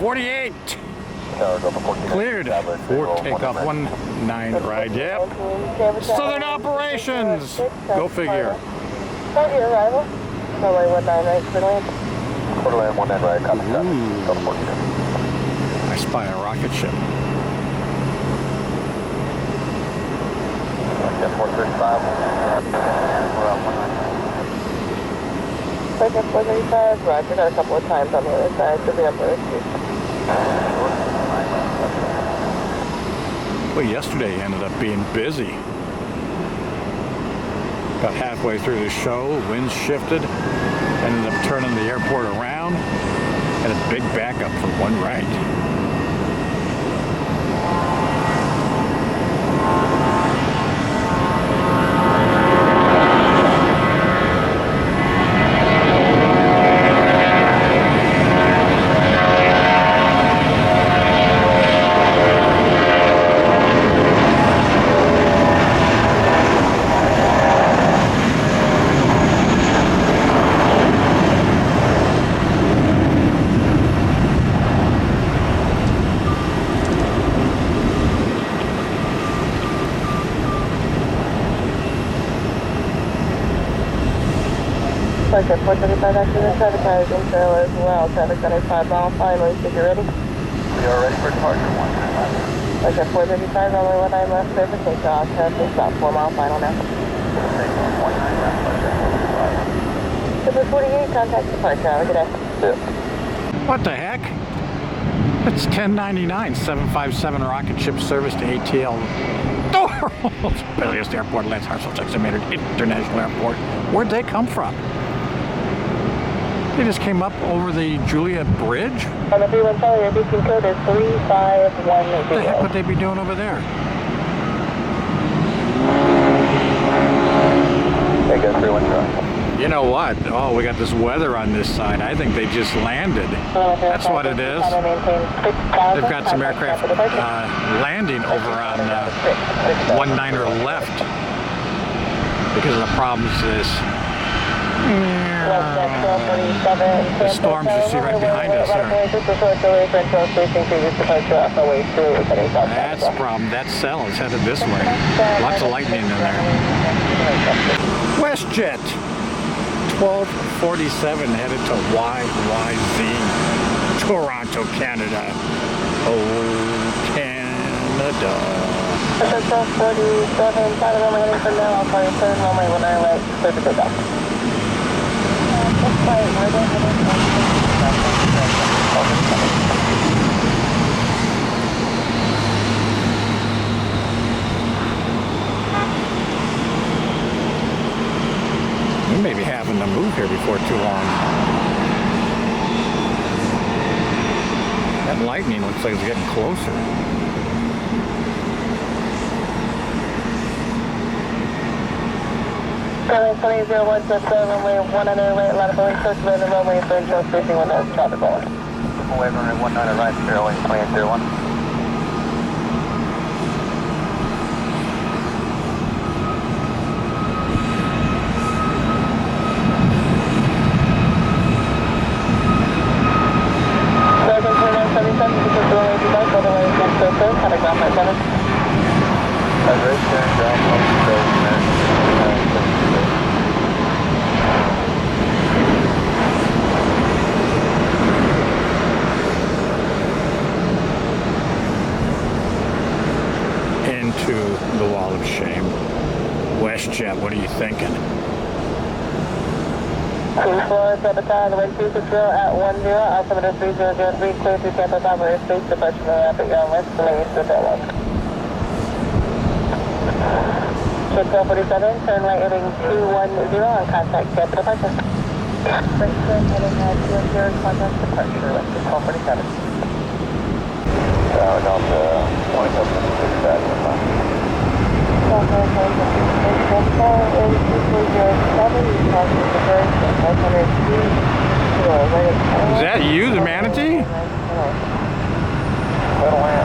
48. Cleared for takeoff. 19 right. Yep. Southern Operations. Go figure. Target arrival. Runway 19 right, clear land. Quarter land 19 right, copy that. Go 42. I spy a rocket ship. Yeah, 435. We're on 19. Target 435. Roger, got a couple of times on the other side. Should be up there. Well, yesterday ended up being busy. About halfway through the show, winds shifted, ended up turning the airport around, and a big backup for one right. Target 435 active and traffic tires in trail as well. Traffic center 5 mile final. You think you're ready? We are ready for departure. 19 left. Target 435, runway 19 left, clear for takeoff. Traffic stop 4 mile final now. 19 left. Super 48, contact departure. Have a good day. What the heck? It's 1099, 757 rocket ship service to ATL. World's busiest airport, Lance Hartsel Jackson International Airport. Where'd they come from? They just came up over the Julia Bridge? On the 31 Charlie, your beacon code is 3510. What the heck would they be doing over there? Hey, go 310. You know what? Oh, we got this weather on this side. I think they just landed. That's what it is. They've got some aircraft landing over on 19er left because of the problems is the storms you see right behind us there. That's the problem. That cell is headed this way. Lots of lightning in there. WestJet 1247 headed to YYZ, Toronto, Canada. Oh, Canada. 1247, final runway heading for now. I'll call you soon. Runway 19 right, clear for takeoff. We may be having to move here before too long. That lightning looks like it's getting closer. Runway 2001, runway 19 right, line of boeing, search the runway, third show spacing with the traffic going. Runway 19 right, 01801. Into the wall of shame. WestJet, what are you thinking? Cruise Florida, Sabotage, wind 260 at 10, altimeter 3003, clear through Tampa, Tampa airspace, departure from Rapid Ground West, remain to the one. Ship 1247, turn right heading 210 on contact Tampa departure. Right turn heading 210, contact departure, left to 1247. We're down to 27. Is that you, the manatee?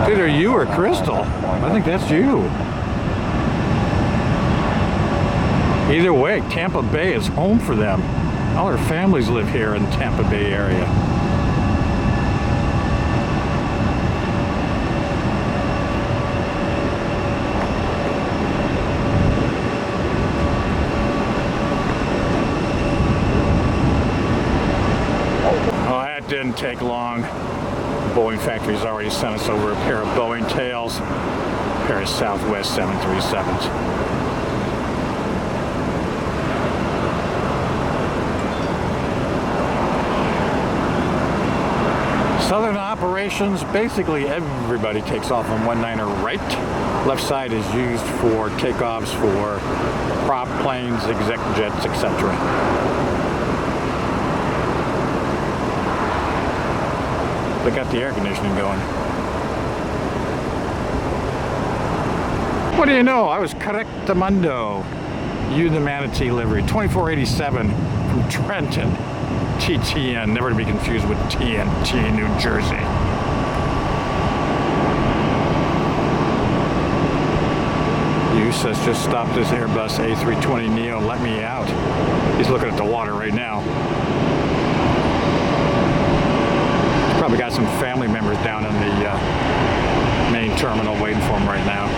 It's either you or Crystal. I think that's you. Either way, Tampa Bay is home for them. All their families live here in the Tampa Bay area. take long. Boeing factory's already sent us over a pair of Boeing tails, a pair of Southwest 737s. Southern operations, basically everybody takes off on 19er right. Left side is used for takeoffs for prop planes, exec jets, etc. They got the air conditioning going. What do you know? I was correctamundo. You the Manatee livery. 2487 from Trenton. TTN, never to be confused with TNT, New Jersey. USS just stopped this Airbus A320neo. Let me out. He's looking at the water right now. He's probably got some family members down in the main terminal waiting for him right now.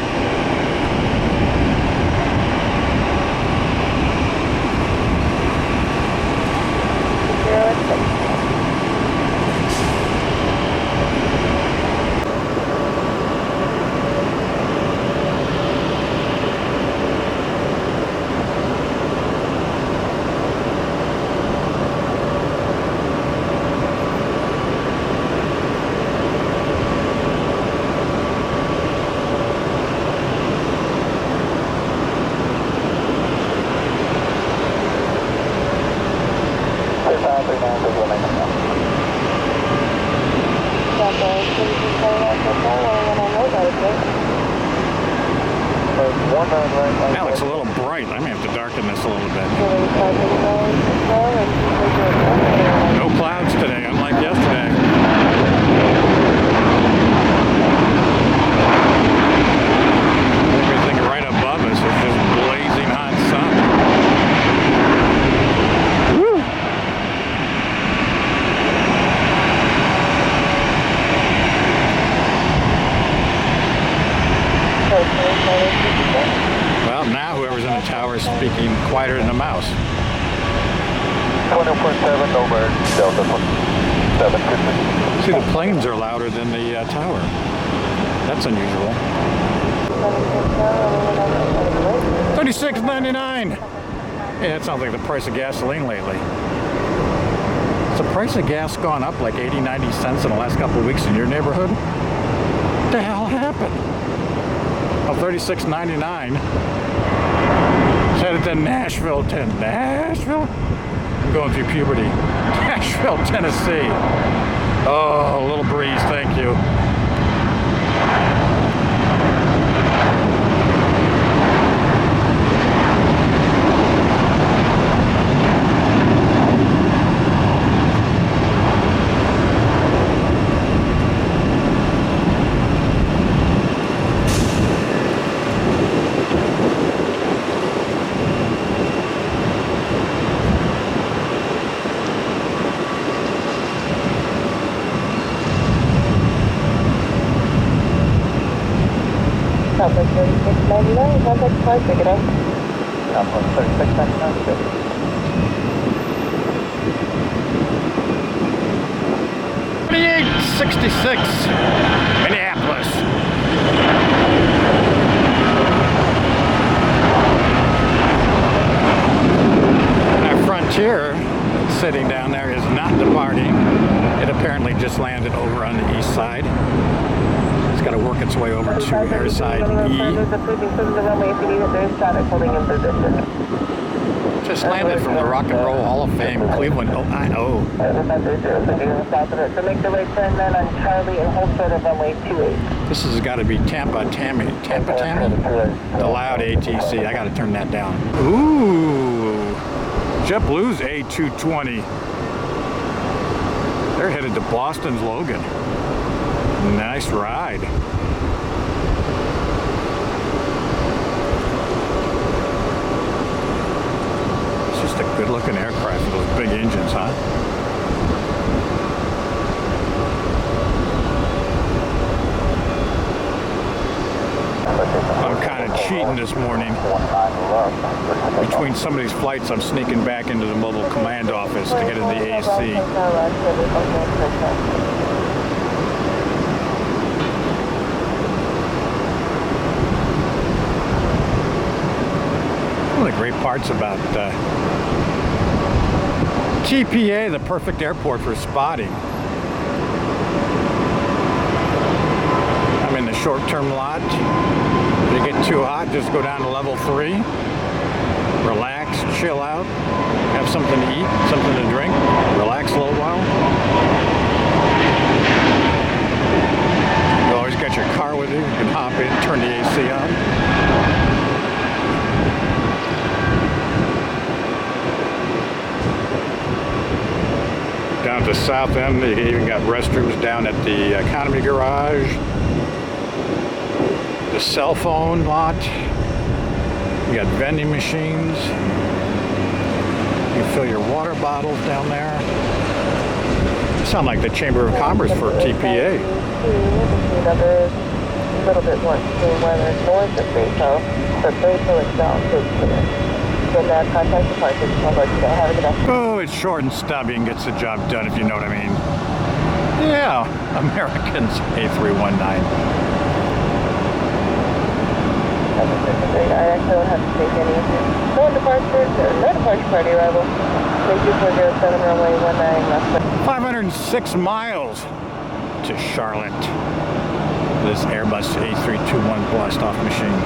That looks a little bright. I may have to darken this a little bit. No clouds today, unlike yesterday. Everything right above us is just blazing hot sun. Woo! Well, now whoever's in the tower is speaking quieter than a mouse. 20.7 over Delta 7. See, the planes are louder than the tower. That's unusual. $36.99. Yeah, that sounds like the price of gasoline lately. Has the price of gas gone up like 80, 90 cents in the last couple of weeks in your neighborhood? What the hell happened? Oh, $36.99. Headed to Nashville, Nashville? I'm going through puberty. Nashville, Tennessee. Oh, a little breeze, thank you. Tampa 3699, contact flight, pick it up. Tampa 3699, good. $28.66, Minneapolis. Our Frontier, sitting down there, is not departing. It apparently just landed over on the east side. It's got to work its way over to airside E. Just landed from the Rock and Roll Hall of Fame, Cleveland, Ohio. So make the right turn then on Charlie and hold short of runway 28. This has got to be Tampa Tammy. The loud ATC. I got to turn that down. Ooh. JetBlue's A220. They're headed to Boston's Logan. Nice ride. It's just a good looking aircraft with those big engines, huh? I'm kind of cheating this morning. 19 left. Between some of these flights, I'm sneaking back into the mobile command office to get in the AC. One of the great parts about TPA, the perfect airport for spotting. I'm in the short-term lot. If you get too hot, just go down to level 3. Relax, chill out, have something to eat, something to drink, relax a little while. You always got your car with you. You can hop in, turn the AC on. Down at the south end, you even got restrooms down at the economy garage. The cell phone lot. You got vending machines. You can fill your water bottles down there. You sound like the Chamber of Commerce for TPA. A little bit more extreme weather north of Bato, but Bato itself is clear. Then contact departure. I'll let you know. Have a good afternoon. Oh, it's short and stubby and gets the job done, if you know what I mean. Yeah, Americans, A319. I actually don't have to take any no departure party arrival. Thank you for 07 runway 19 left. 506 miles to Charlotte. This Airbus A321 blast-off machine.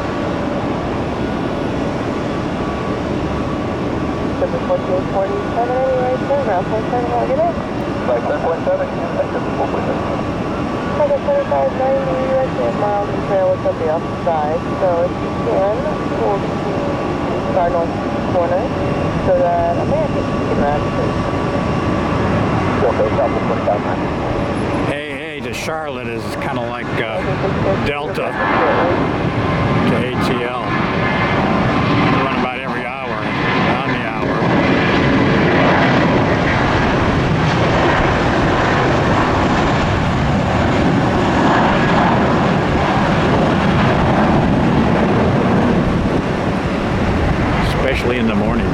1447 anyway, sir. Ground point 7, have a good day. Flight 10.7, exit 4.7. Target 7590, right there, miles and trail is on the opposite side. So if you can, hold the far north corner so that Americans can grab the AA to Charlotte is kind of like Delta to ATL. They run about every hour, on the hour. Especially in the morning.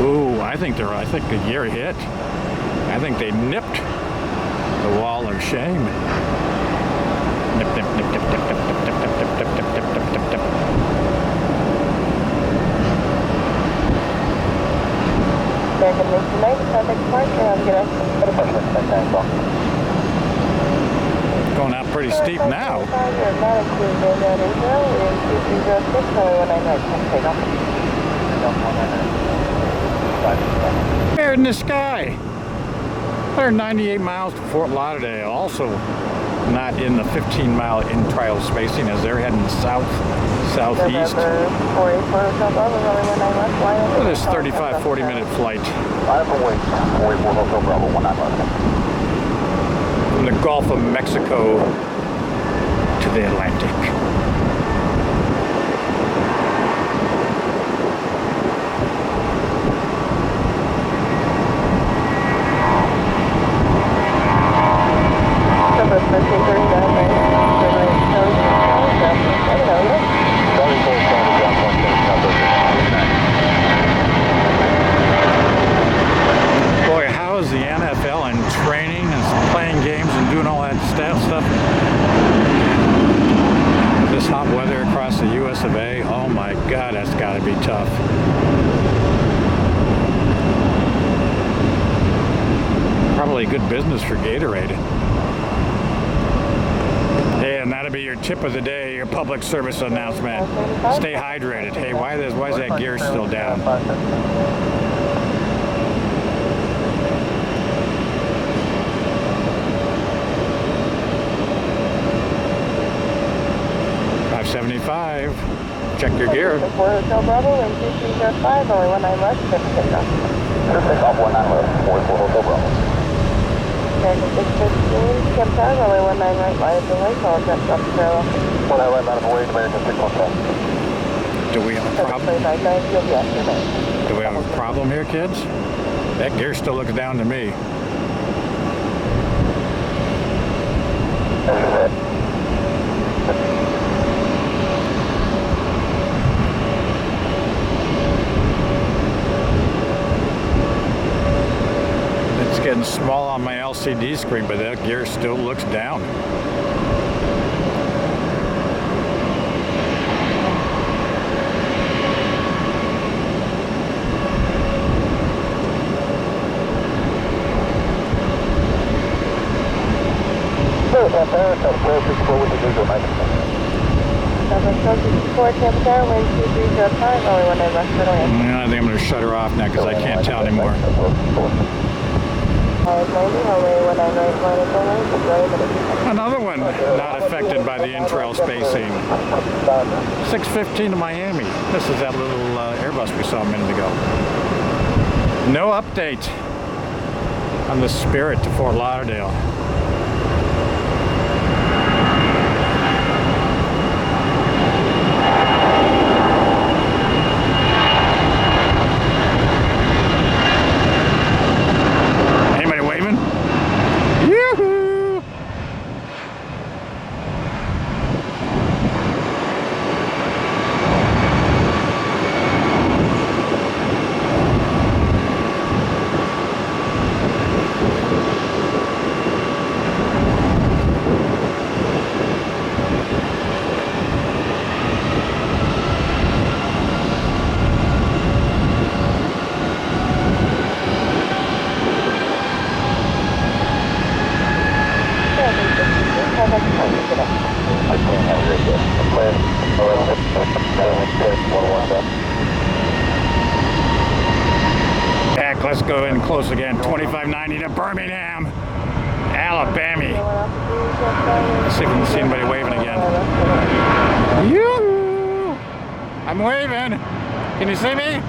Ooh, I think the year hit. I think they nipped the wall of shame. Nip, nip, nip, nip, nip, nip, nip, nip, nip, nip, nip, nip, nip, nip, nip, nip. American Nation 9, contact departure, have a good afternoon. Going out pretty steep now. There in the sky. 198 miles to Fort Lauderdale. Also not in the 15-mile in-trial spacing as they're heading southeast. For this 35, 40-minute flight. From the Gulf of Mexico to the Atlantic. Boy, how is the NFL and training and playing games and doing all that stuff? This hot weather across the US of A, oh my God, that's got to be tough. Probably good business for Gatorade. Hey, and that'll be your tip of the day, your public service announcement. Stay hydrated. Hey, why is that gear still down? 575. Check your gear. 4 Hotel Bravo, and 2305, only 19 left, take off. Off 19 left, 44 Hotel Bravo. American 615, Camp Tower, only 19 right, line of the lake, all jump up to Carol. 19 left, out of the way, American 615. Do we have a problem? 2590, you'll be after me. Do we have a problem here, kids? That gear still looks down to me. LCD screen, but that gear still looks down. Tampa Tower, wind 2305, only one name left for land. Yeah, I think I'm going to shut her off now because I can't tell anymore. Another one not affected by the intrail spacing. 6:15 to Miami. This is that little Airbus we saw a minute ago. No update on the Spirit to Fort Lauderdale. Heck, let's go in close again. 2590 to Birmingham, Alabama. Let's see if we can see anybody waving again. Yoo-hoo! I'm waving. Can you see me?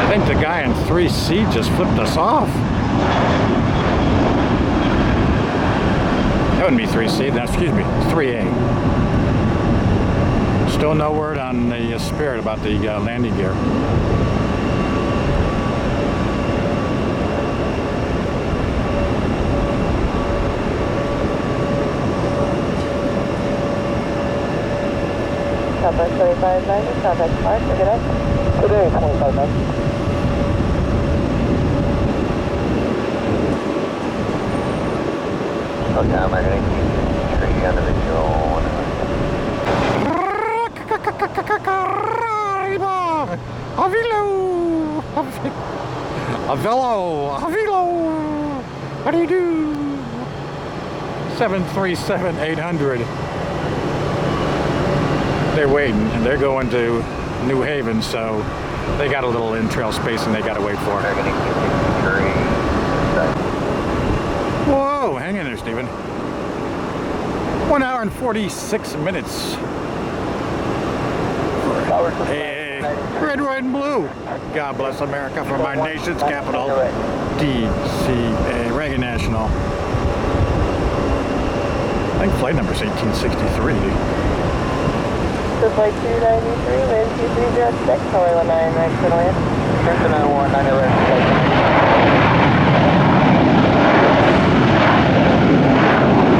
I think the guy in 3C just flipped us off. That wouldn't be 3C, excuse me, 3A. Still no word on the Spirit about the landing gear. Southwest 2590, Southwest Park, pick it up. Today, 2590. Okay, I'm ready. Tree on the visual. Avilo! Avilo! Avilo! How do you do? 737-800. They're waiting, and they're going to New Haven, so they got a little intrail spacing they got to wait for. Whoa, hang in there, Stephen. 1 hour and 46 minutes. Hey, red, white, and blue. God bless America from our nation's capital, DCA, Reagan National. I think flight number is 1863. So flight 293, wind 2306, color 19, right for land. Houston 901, 911.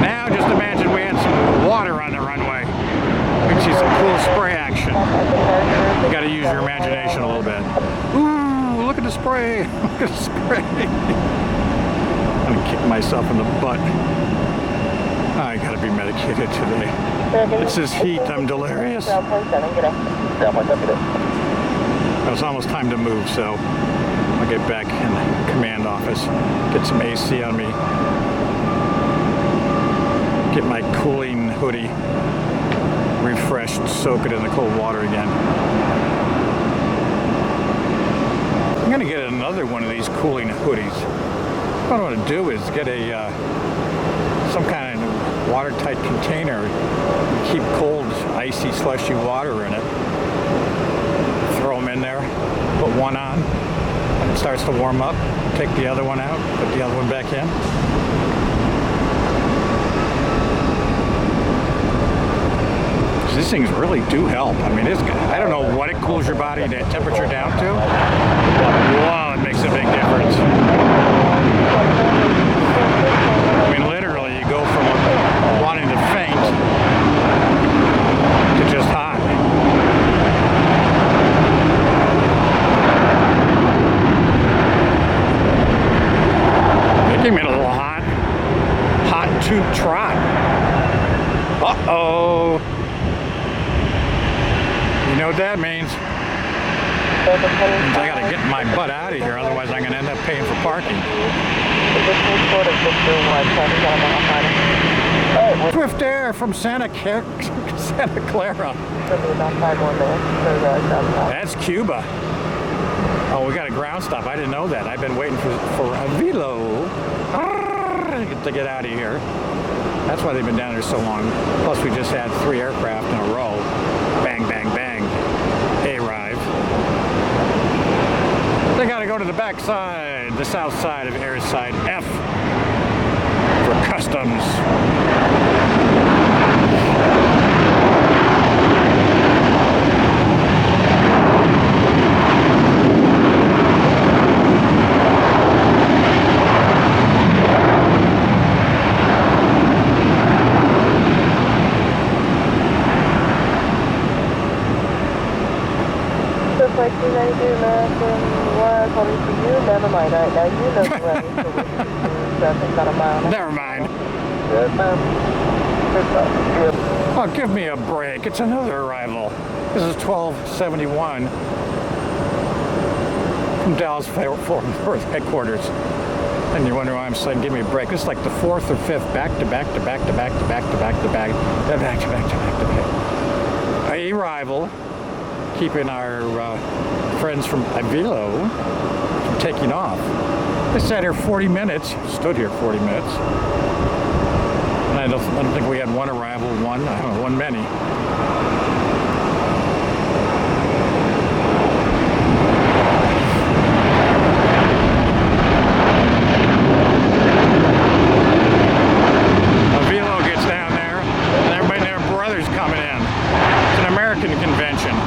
Now just imagine we had some water on the runway. We can see some cool spray action. You gotta use your imagination a little bit. Ooh, look at the spray. Look at the spray. I'm gonna kick myself in the butt. I gotta be medicated today. It's this heat, I'm delirious. Ground point 7, get up. It's almost time to move, so I'll get back in the command office, get some AC on me, get my cooling hoodie refreshed, soak it in the cold water again. I'm gonna get another one of these cooling hoodies. What I want to do is get a some kind of watertight container, keep cold, icy, slushy water in it. Throw them in there, put one on, and it starts to warm up. Take the other one out, put the other one back in. These things really do help. I mean, I don't know what it cools your body that temperature down to, but wow, it makes a big difference. I mean, literally, you go from wanting to faint to just hot. toot trot. Uh-oh. You know what that means? I gotta get my butt out of here, otherwise I'm gonna end up paying for parking. Swift Air from Santa Clara. That's Cuba. Oh, we got a ground stop. I didn't know that. I've been waiting for Avilo to get out of here. That's why they've been down there so long. Plus, we just had 3 aircraft in a row. Bang, bang, bang. Arrive. They gotta go to the back side, the south side of airside F for customs. Like 292 American was holding for you. Never mind. All right, now you know the way. So it's not a mile. Never mind. Yes, ma'am. Oh, give me a break. It's another arrival. This is 1271 from Dallas Fort Worth headquarters. And you wonder why I'm saying give me a break. This is like the 4th or 5th back to back to back to back to back to back to back to back to back to back to back. Arrival. Keeping our friends from Avilo from taking off. They sat here 40 minutes, stood here 40 minutes. And I don't think we had one arrival, one many. Avilo gets down there, and everybody and their brothers coming in. It's an American convention.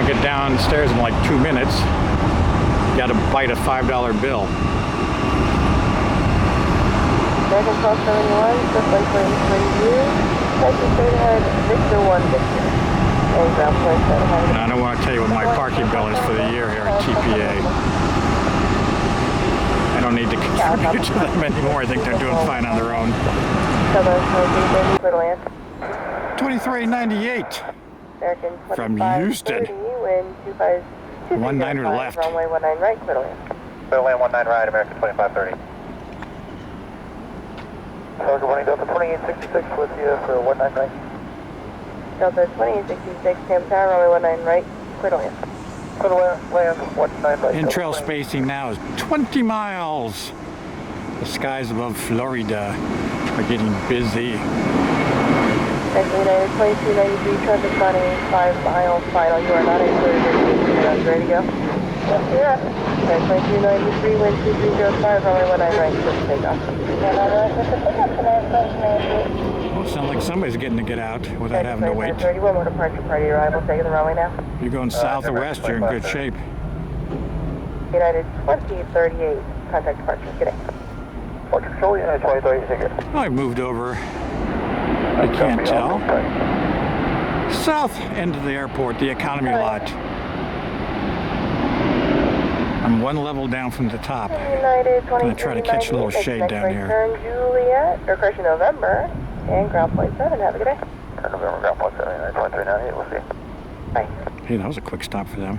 Get downstairs in like 2 minutes. You got to bite a $5 bill. American 1271, just like for you. Texas straight ahead, Victor 1 Victor. And ground point 700. And I don't want to tell you what my parking bill is for the year here at TPA. I don't need to contribute to them anymore. I think they're doing fine on their own. 2398 from Houston. 19 left. Runway 19 right, clear to land. Clear to land 19 right, American 2530. So good morning, Delta 2866 with you for 19 right. Delta 2866, Tampa Tower, runway 19 right, clear to land. Clear to land 19 right. Intrail spacing now is 20 miles. The skies above Florida are getting busy. United 2293, traffic running 5 miles final. You are not included in the ready to go? Yes, yeah. Okay, 2293, wind 2305, runway 19 right, clear to take off. Well, it sounds like somebody's getting to get out without having to wait. 31 more departure party arrival, taking the runway now. You're going south or west, you're in good shape. United 2038, contact departure, good day. Control United 2038, Oh, I moved over. I can't tell. South end of the airport, the economy lot. I'm one level down from the top. United I'm going to try to catch a little shade down here. Turn Juliet, or correction, November, and ground point 7. Have a good day. November, ground point 7, United 2398, we'll see. Bye. Hey, that was a quick stop for them.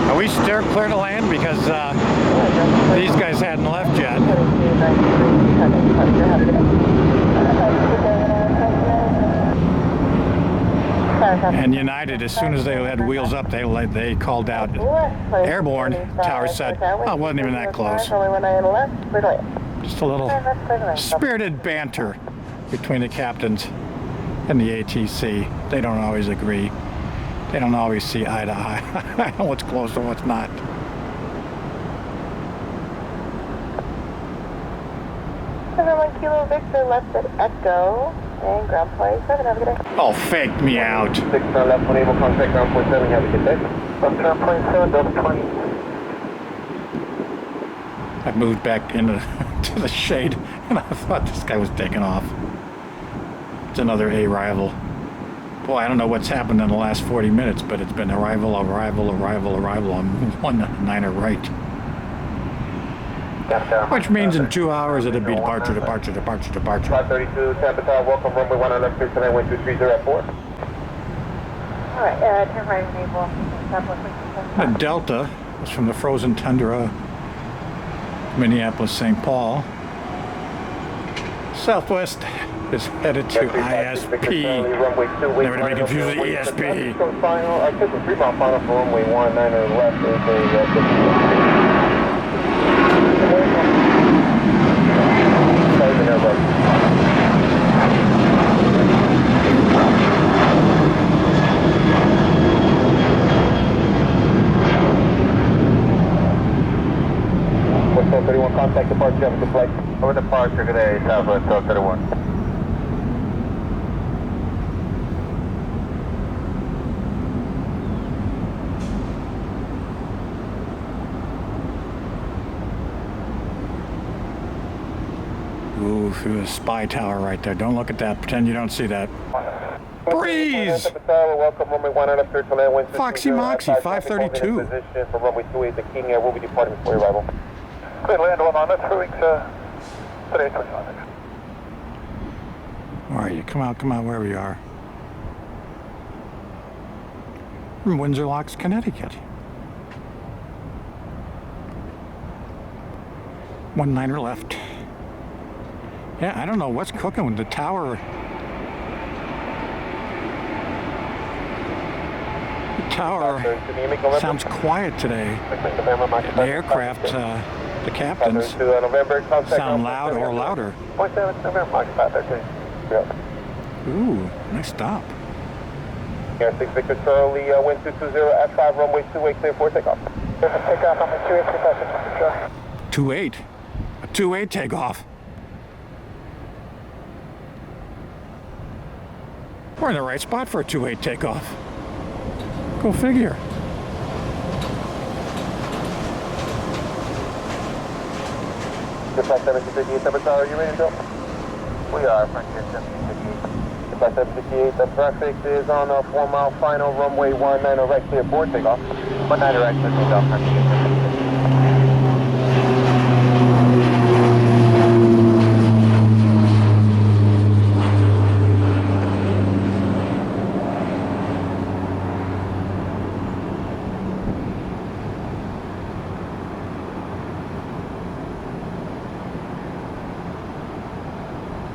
Are we still clear to land? Because these guys hadn't left yet. And United, as soon as they had wheels up, they called out airborne. Tower said, oh, it wasn't even that close. Just a little spirited banter between the captains and the ATC. They don't always agree. They don't always see eye to eye on what's close and what's not. And 1 Kilo Victor left at Echo and ground point 7. Have a good day. Oh, fake me out. 6 left, 1 able contact ground point 7, have a good day. Left ground point 7, Delta 20. I moved back into to the shade, and I thought this guy was taking off. It's another arrival. Boy, I don't know what's happened in the last 40 minutes, but it's been arrival on 19er right. Which means in 2 hours it'll be departure. 532 Tampa Tower, welcome runway 1 left clear tonight, wind 230 at 4. Alright, turn right enable. The Delta is from the frozen tundra, Minneapolis, St. Paul. Southwest is headed to ISP. Never to be confused with ESP. Final, I took a 3-mile final for runway 19 left. West 31, contact departure, have a good flight. Over departure today, Southwest 31. Ooh, through a spy tower right there. Don't look at that. Pretend you don't see that. Breeze! Welcome, runway 1 left clear tonight, wind Foxy Moxy, 532. Position for runway 28, the King Air will be departing before your arrival. Good, land on it, 3 weeks, 3825. Where are you? Come out, wherever you are. From Windsor Locks, Connecticut. 19er left. Yeah, I don't know what's cooking with the tower. The tower sounds quiet today. The aircraft, the captains, sound loud or louder. Ooh, nice stop. Air 6 Victor Charlie, wind 220 at 5, runway 28 clear for takeoff. Takeoff, runway 28, 28. A 28 takeoff. We're in the right spot for a 28 takeoff. Go figure. Goodbye 758, Tampa Tower, are you ready to go? We are, Frontier 758. Goodbye 758, the traffic is on a 4-mile final, runway 19 right clear for takeoff. 19 right clear takeoff, Frontier 758.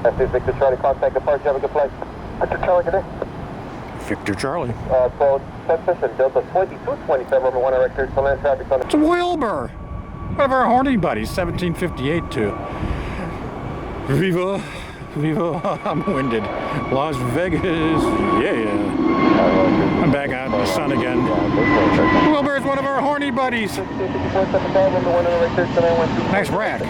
That's Victor Charlie, contact departure, have a good flight. Victor Charlie, good day. Victor Charlie. So, Texas and Delta 2227, number 1 director, so land traffic on the... It's Wilbur! One of our horny buddies, 1758 too. Viva, I'm winded. Las Vegas, yeah. I'm back out in the sun again. Wilbur is one of our horny buddies. Nice rack.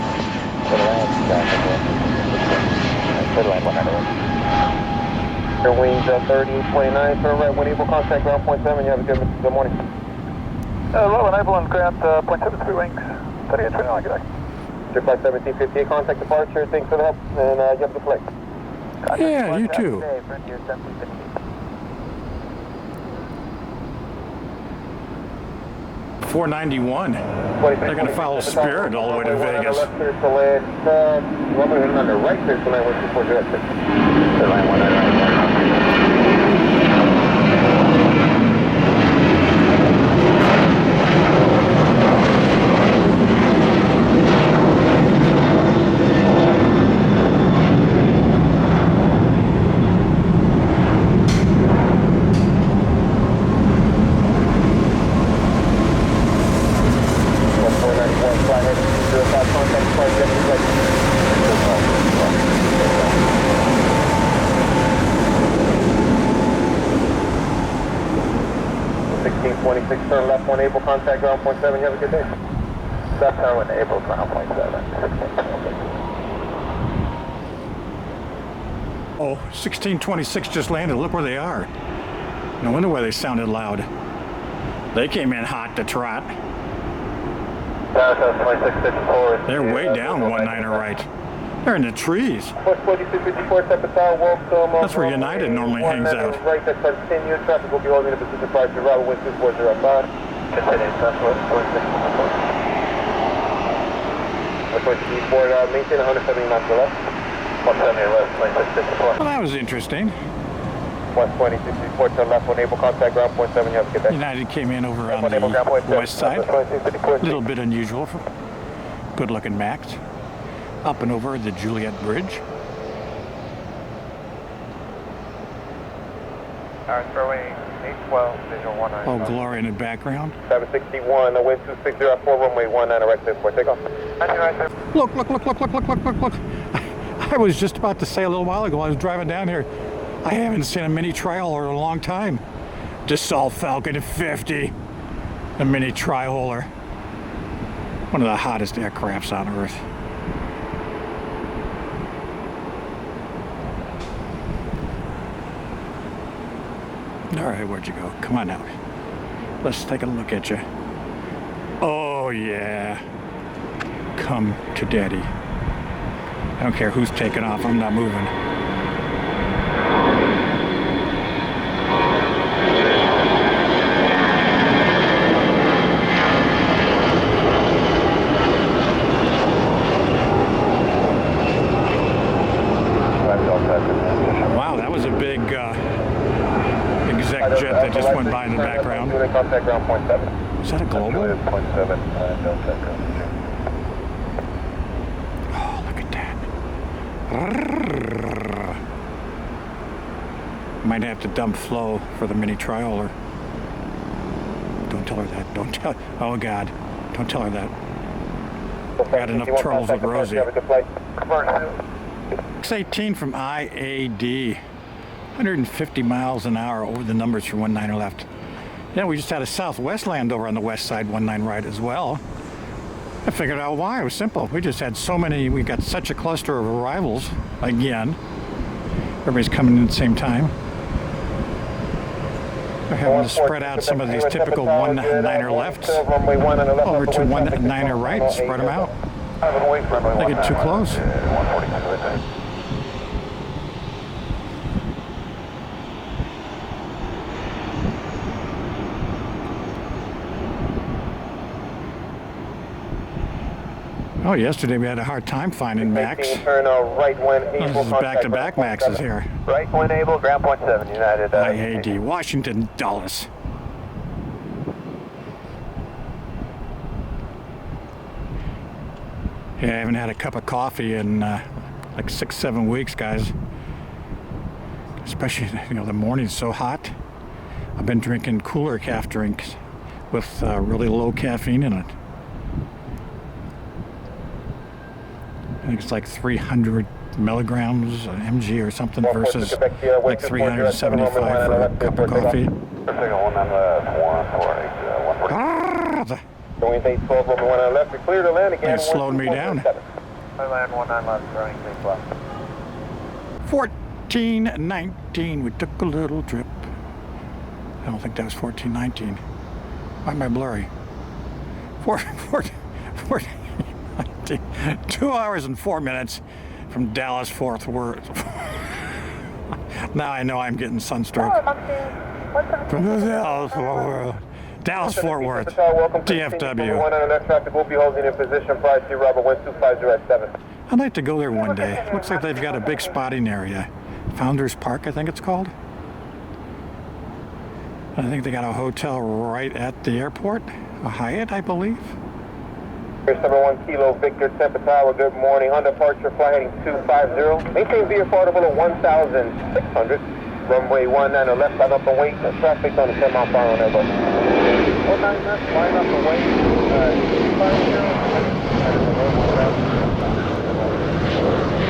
Your wings 3029, turn right, wind able, contact ground point 7, you have a good morning. Hello, enable on ground point 7, 3 wings, 3829, good day. Your flight 1758, contact departure, thanks for the help, and you have a good flight. Yeah, you too. 491. They're going to follow Spirit all the way to Vegas. Left clear to land, runway on the right clear to land, 124 direction. Line 1626, turn left, one able, contact ground point 7, you have a good day. Left turn one able, ground point 7. Oh, 1626 just landed. Look where they are. No wonder why they sounded loud. They came in hot to trot. 2654. They're way down 19 right. They're in the trees. 4254 Tampa Tower, welcome. That's where United normally hangs out. Right, that continue. Traffic will be holding a position prior to Robert Wind 2405. Continue, Southwest 2654. Maintain 170 knots to the left. 170 left, 2654. Well, that was interesting. 12064 to the left, enable contact ground point 7, you have to get back. United came in over on the west side. A little bit unusual for good-looking Max. Up and over the Juliet Bridge. Alright, throwing 812, visual 19. Oh, glory in the background. 761, wind 2604, runway 19, direct airport, take off. Look, look, look, look, look, look, look, look, look. I was just about to say a little while ago, I was driving down here, I haven't seen a mini tri-hauler in a long time. Dassault Falcon 50, a mini tri-hauler. One of the hottest aircrafts on Earth. All right, where'd you go? Come on out. Let's take a look at you. Oh, yeah. Come to daddy. I don't care who's taking off, I'm not moving. Wow, that was a big exec jet that just went by in the background. Contact ground point 7. Is that a global? Point 7, Oh, look at that. Might have to dump flow for the mini tri-hauler. Don't tell her that. Don't tell. Oh God, don't tell her that. I got enough troubles with Rosie. 618 from IAD. 150 miles an hour over the numbers for 19 left. Yeah, we just had a Southwest land over on the west side, 19 right as well. I figured out why. It was simple. We just had so many, we got such a cluster of arrivals again. Everybody's coming in at the same time. We're having to spread out some of these typical 19er lefts over to 19er right, spread them out. They get too close. Oh, yesterday we had a hard time finding Max. Turn right when able. This is back-to-back Maxes here. Right when able, ground point 7, United. IAD, Washington, Dulles. Yeah, I haven't had a cup of coffee in like 6-7 weeks, guys. Especially, you know, the morning's so hot. I've been drinking cooler calf drinks with really low caffeine in it. I think it's like 300 milligrams mg or something versus like 375 for a cup of coffee. It slowed me down. 1419, we took a little trip. I don't think that was 1419. Why am I blurry? 2 hours and 4 minutes from Dallas Fort Worth. Now I know I'm getting sunstroke. From Dallas Fort Worth. Dallas Fort Worth. DFW. I'd like to go there one day. Looks like they've got a big spotting area. Founders Park, I think it's called. I think they got a hotel right at the airport. A Hyatt, I believe. Here's 1 Kilo Victor, Tampa Tower, good morning. On departure, flight heading 250. Maintain via affordable at 1,600. Runway 19 left, line up and wait. Traffic on the 10 mile per hour on Airbus. 19 left, line up and wait.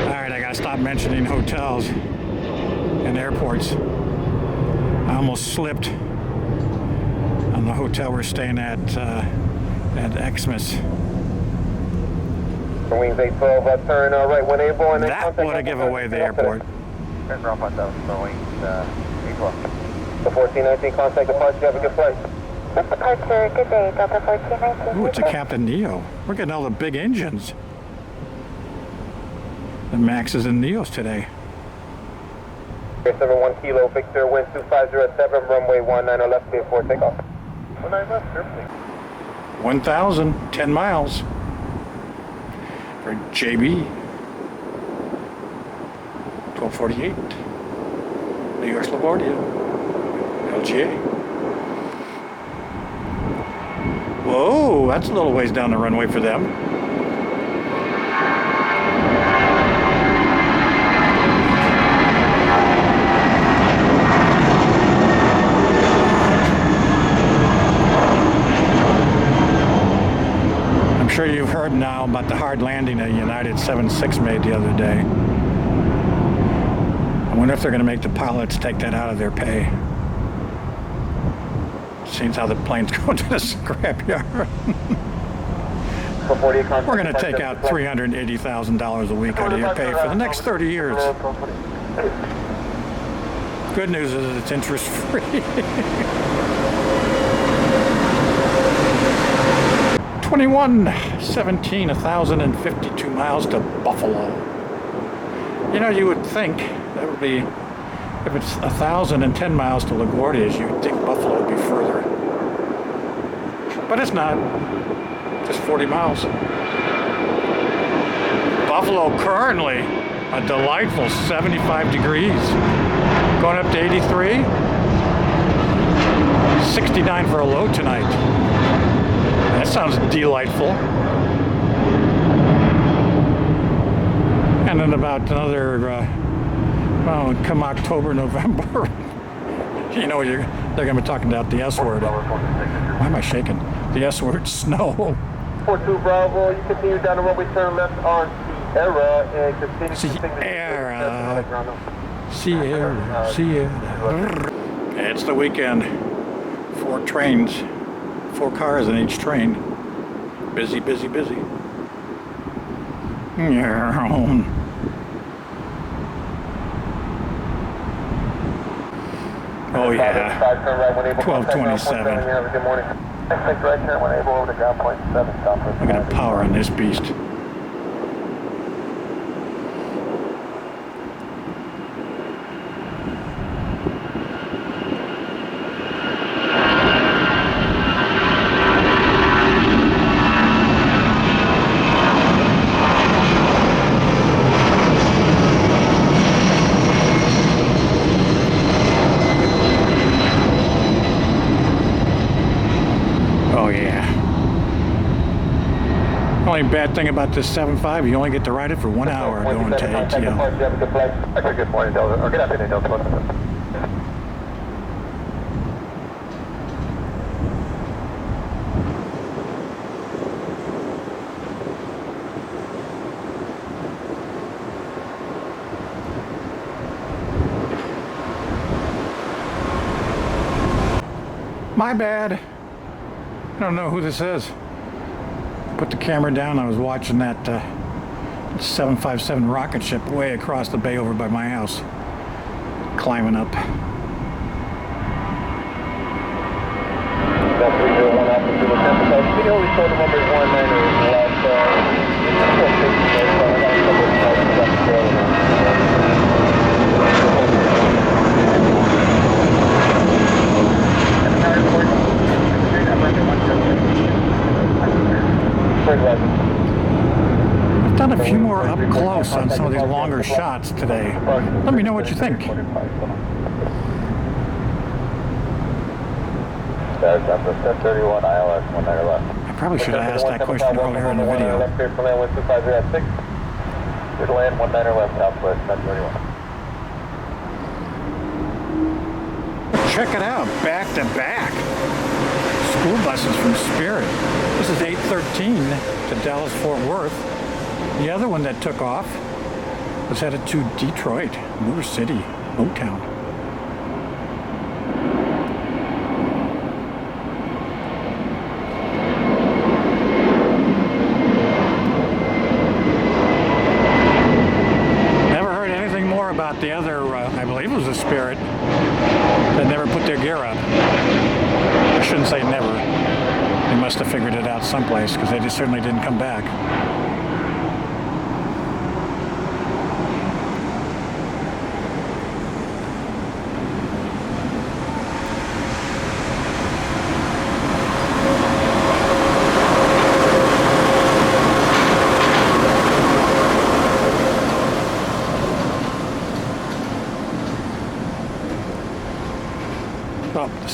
250. Alright, I gotta stop mentioning hotels and airports. I almost slipped on the hotel we're staying at Xmas. Wings 812, turn right when able. And that would have given away the airport. Turn ground point 7, wings 812. The 1419, contact departure, have a good flight. Departure, good day, Delta 1419. Ooh, it's a Captain Neo. We're getting all the big engines. The Maxes and Neos today. 71 Kilo Victor, wind 2507, runway 19 left, clear for takeoff. 19 left, sir, please. 1,000, 10 miles for JB. 1248. New York LaGuardia. LGA. Whoa, that's a little ways down the runway for them. I'm sure you've heard now about the hard landing a United 76 made the other day. I wonder if they're going to make the pilots take that out of their pay. Seems how the plane's going to the scrapyard. We're going to take out $380,000 a week out of your pay for the next 30 years. Good news is it's interest free. 2117, 1,052 miles to Buffalo. You know, you would think that would be, if it's 1,010 miles to LaGuardia, you'd think Buffalo would be further. But it's not. Just 40 miles. Buffalo currently a delightful 75 degrees. Going up to 83. 69 for a low tonight. That sounds delightful. And then about another, well, come October, November, you know, they're going to be talking about the S word. Why am I shaking? The S word, snow. 42 Bravo, you continue down the runway, turn left on Sierra, and continue Sierra. It's the weekend. 4 trains, 4 cars in each train. Busy, busy, busy. Oh yeah, 1227. Good morning. Right turn when able over to ground point 7. Stop for Look at the power on this beast. Oh yeah. Only bad thing about this 7.5, you only get to ride it for 1 hour going to ATL. Good morning, Delta. Or good afternoon, Delta. My bad. I don't know who this is. Put the camera down. I was watching that 757 rocket ship way across the bay over by my house. Climbing up. That's 301 altitude with Tampa. We only showed the numbers 19 I've done a few more up close on some of these longer shots today. Let me know what you think. I probably should have asked that question earlier in the video. Land 19 left, southwest, 1031. Check it out, back to back. School buses from Spirit. This is 813 to Dallas Fort Worth. The other one that took off was headed to Detroit, Motor City, Motown. Never heard anything more about the other, I believe it was a Spirit, that never put their gear up. I shouldn't say never. figured it out someplace because they just certainly didn't come back.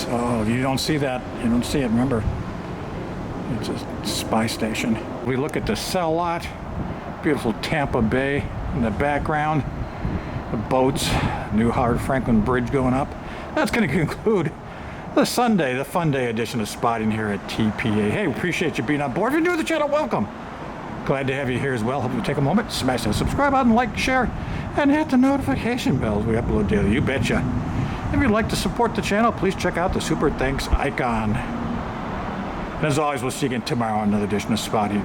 Oh, you don't see that. You don't see it, remember. It's a spy station. We look at the cell lot. Beautiful Tampa Bay in the background. The boats. New Howard Franklin Bridge going up. That's going to conclude the Sunday, the fun day edition of Spotting here at TPA. Hey, appreciate you being on board. If you're new to the channel, welcome. Glad to have you here as well. Hope you take a moment, smash that subscribe button, like, share, and hit the notification bells. We upload daily. You betcha. If you'd like to support the channel, please check out the super thanks icon. And as always, we'll see you again tomorrow on another edition of Spotting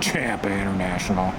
Tampa International.